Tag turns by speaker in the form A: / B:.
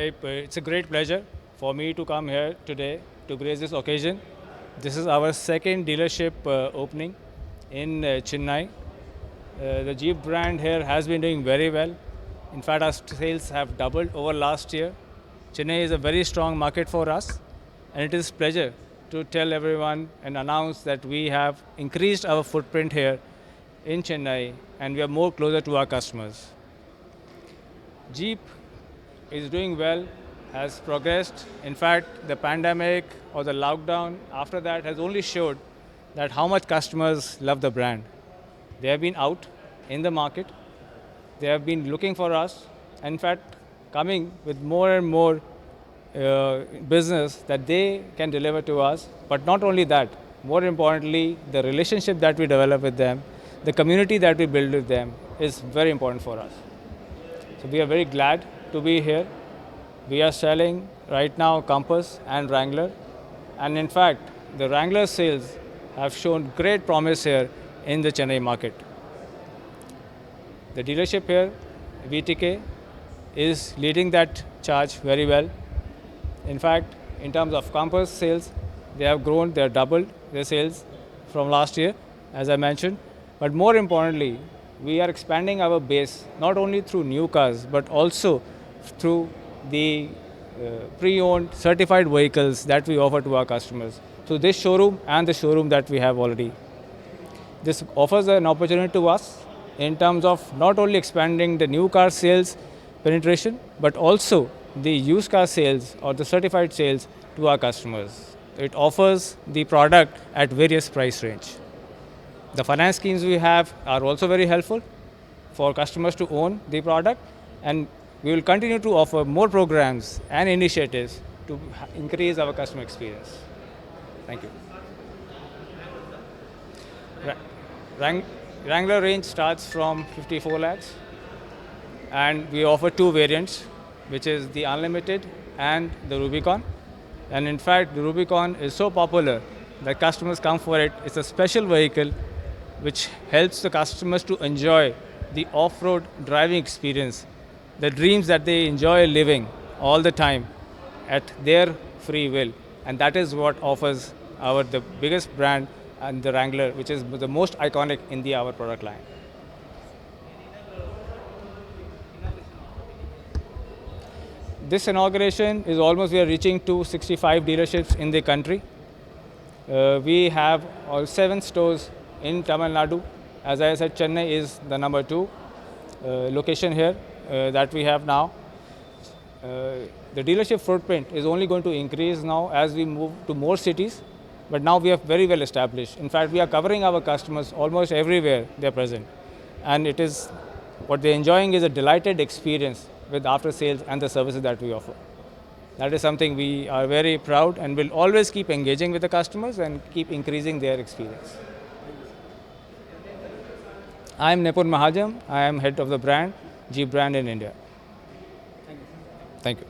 A: It's a great pleasure for me to come here today to grace this occasion. This is our second dealership opening in Chennai. The Jeep brand here has been doing very well. In fact, our sales have doubled over last year. Chennai is a very strong market for us, and it is a pleasure to tell everyone and announce that we have increased our footprint here in Chennai, and we are more closer to our customers. Jeep is doing well, has progressed. In fact, the pandemic or the lockdown after that has only showed that how much customers love the brand. They have been out in the market. They have been looking for us. In fact, coming with more and more business that they can deliver to us. But not only that, more importantly, the relationship that we develop with them, the community that we build with them is very important for us. So we are very glad to be here. We are selling right now Compass and Wrangler. And in fact, the Wrangler sales have shown great promise here in the Chennai market. The dealership here, VTK, is leading that charge very well. In fact, in terms of Compass sales, they have grown, they have doubled their sales from last year, as I mentioned. But more importantly, we are expanding our base, not only through new cars, but also through the pre-owned certified vehicles that we offer to our customers. So this showroom and the showroom that we have already. This offers an opportunity to us in terms of not only expanding the new car sales penetration, but also the used car sales or the certified sales to our customers. It offers the product at various price range. The finance schemes we have are also very helpful for customers to own the product, and we will continue to offer more programs and initiatives to increase our customer experience. Thank you. Wrangler range starts from 54 lakhs, and we offer two variants, which is the Unlimited and the Rubicon. And in fact, the Rubicon is so popular that customers come for it. It's a special vehicle which helps the customers to enjoy the off-road driving experience, the dreams that they enjoy living all the time at their free will. And that is what offers the biggest brand and the Wrangler, which is the most iconic in our product line. This inauguration is almost, we are reaching to 65 dealerships in the country. We have all 7 stores in Tamil Nadu. As I said, Chennai is the number 2 location here that we have now. The dealership footprint is only going to increase now as we move to more cities, but now we are very well established. In fact, we are covering our customers almost everywhere they are present. And it is, what they're enjoying is a delighted experience with after sales and the services that we offer. That is something we are very proud and will always keep engaging with the customers and keep increasing their experience. I am Nipun Mahajam. I am head of the brand, Jeep brand in India. Thank you.